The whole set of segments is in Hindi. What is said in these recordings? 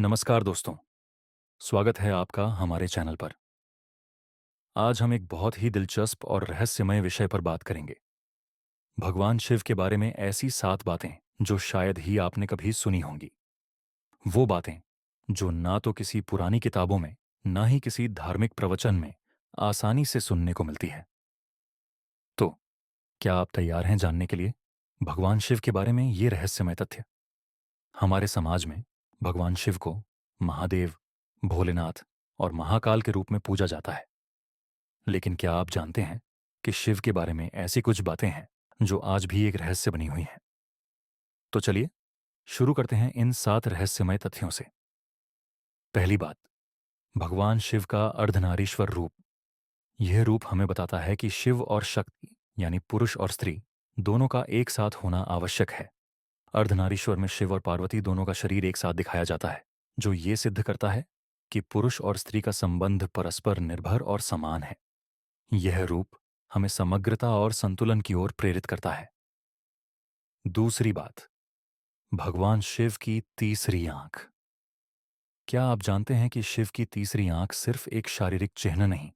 नमस्कार दोस्तों, स्वागत है आपका हमारे चैनल पर। आज हम एक बहुत ही दिलचस्प और रहस्यमय विषय पर बात करेंगे। भगवान शिव के बारे में ऐसी 7 बातें जो शायद ही आपने कभी सुनी होंगी। वो बातें जो ना तो किसी पुरानी किताबों में, ना ही किसी धार्मिक प्रवचन में आसानी से सुनने को मिलती है। तो क्या आप तैयार हैं जानने के लिए भगवान शिव के बारे में ये रहस्यमय तथ्य? हमारे समाज में भगवान शिव को महादेव, भोलेनाथ और महाकाल के रूप में पूजा जाता है। लेकिन क्या आप जानते हैं कि शिव के बारे में ऐसी कुछ बातें हैं जो आज भी एक रहस्य बनी हुई हैं? तो चलिए शुरू करते हैं इन 7 रहस्यमय तथ्यों से। पहली बात, भगवान शिव का अर्धनारीश्वर रूप। यह रूप हमें बताता है कि शिव और शक्ति यानी पुरुष और स्त्री दोनों का एक साथ होना आवश्यक है। अर्धनारीश्वर में शिव और पार्वती दोनों का शरीर एक साथ दिखाया जाता है, जो ये सिद्ध करता है कि पुरुष और स्त्री का संबंध परस्पर निर्भर और समान है। यह रूप हमें समग्रता और संतुलन की ओर प्रेरित करता है। दूसरी बात, भगवान शिव की तीसरी आंख। क्या आप जानते हैं कि शिव की तीसरी आंख सिर्फ एक शारीरिक चिन्ह नहीं,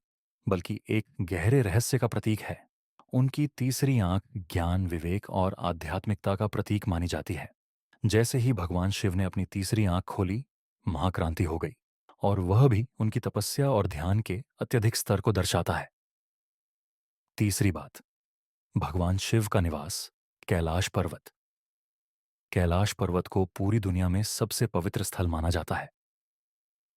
बल्कि एक गहरे रहस्य का प्रतीक है? उनकी तीसरी आंख ज्ञान, विवेक और आध्यात्मिकता का प्रतीक मानी जाती है। जैसे ही भगवान शिव ने अपनी तीसरी आंख खोली, महाक्रांति हो गई, और वह भी उनकी तपस्या और ध्यान के अत्यधिक स्तर को दर्शाता है। तीसरी बात, भगवान शिव का निवास कैलाश पर्वत। कैलाश पर्वत को पूरी दुनिया में सबसे पवित्र स्थल माना जाता है।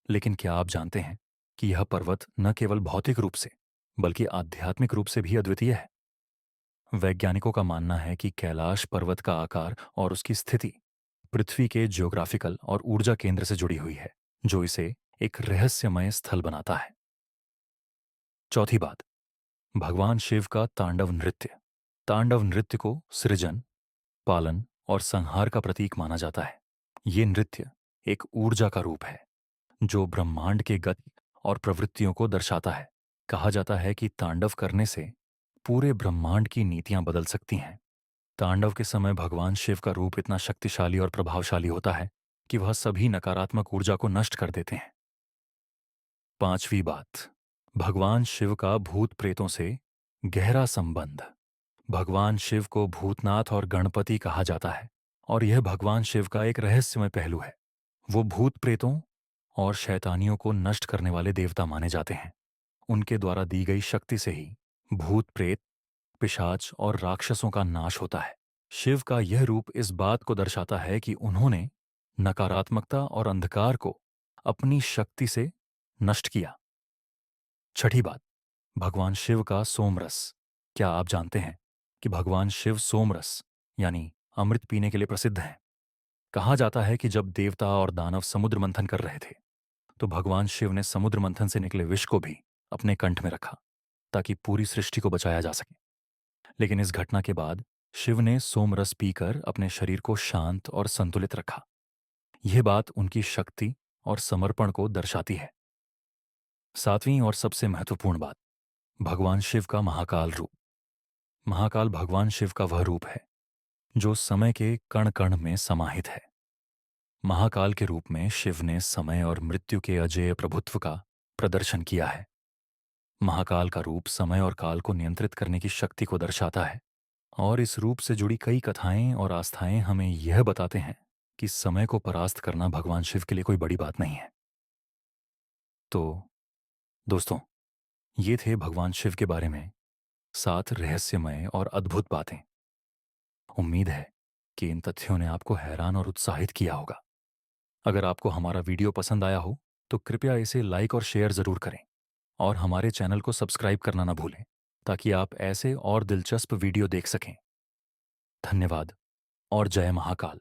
लेकिन क्या आप जानते हैं कि यह पर्वत न केवल भौतिक रूप से बल्कि आध्यात्मिक रूप से भी अद्वितीय है? वैज्ञानिकों का मानना है कि कैलाश पर्वत का आकार और उसकी स्थिति पृथ्वी के ज्योग्राफिकल और ऊर्जा केंद्र से जुड़ी हुई है, जो इसे एक रहस्यमय स्थल बनाता है। चौथी बात, भगवान शिव का तांडव नृत्य। तांडव नृत्य को सृजन, पालन और संहार का प्रतीक माना जाता है। ये नृत्य एक ऊर्जा का रूप है जो ब्रह्मांड के गति और प्रवृत्तियों को दर्शाता है। कहा जाता है कि तांडव करने से पूरे ब्रह्मांड की नीतियां बदल सकती हैं। तांडव के समय भगवान शिव का रूप इतना शक्तिशाली और प्रभावशाली होता है कि वह सभी नकारात्मक ऊर्जा को नष्ट कर देते हैं। पांचवी बात, भगवान शिव का भूत प्रेतों से गहरा संबंध। भगवान शिव को भूतनाथ और गणपति कहा जाता है, और यह भगवान शिव का एक रहस्यमय पहलू है। वो भूत प्रेतों और शैतानियों को नष्ट करने वाले देवता माने जाते हैं। उनके द्वारा दी गई शक्ति से ही भूत प्रेत, पिशाच और राक्षसों का नाश होता है। शिव का यह रूप इस बात को दर्शाता है कि उन्होंने नकारात्मकता और अंधकार को अपनी शक्ति से नष्ट किया। छठी बात, भगवान शिव का सोमरस। क्या आप जानते हैं कि भगवान शिव सोमरस यानी अमृत पीने के लिए प्रसिद्ध हैं? कहा जाता है कि जब देवता और दानव समुद्र मंथन कर रहे थे, तो भगवान शिव ने समुद्र मंथन से निकले विष को भी अपने कंठ में रखा, ताकि पूरी सृष्टि को बचाया जा सके। लेकिन इस घटना के बाद शिव ने सोमरस पीकर अपने शरीर को शांत और संतुलित रखा। यह बात उनकी शक्ति और समर्पण को दर्शाती है। सातवीं और सबसे महत्वपूर्ण बात, भगवान शिव का महाकाल रूप। महाकाल भगवान शिव का वह रूप है जो समय के कण कण में समाहित है। महाकाल के रूप में शिव ने समय और मृत्यु के अजेय प्रभुत्व का प्रदर्शन किया है। महाकाल का रूप समय और काल को नियंत्रित करने की शक्ति को दर्शाता है, और इस रूप से जुड़ी कई कथाएं और आस्थाएं हमें यह बताते हैं कि समय को परास्त करना भगवान शिव के लिए कोई बड़ी बात नहीं है। तो दोस्तों, ये थे भगवान शिव के बारे में 7 रहस्यमय और अद्भुत बातें। उम्मीद है कि इन तथ्यों ने आपको हैरान और उत्साहित किया होगा। अगर आपको हमारा वीडियो पसंद आया हो तो कृपया इसे लाइक और शेयर जरूर करें, और हमारे चैनल को सब्सक्राइब करना ना भूलें, ताकि आप ऐसे और दिलचस्प वीडियो देख सकें। धन्यवाद और जय महाकाल।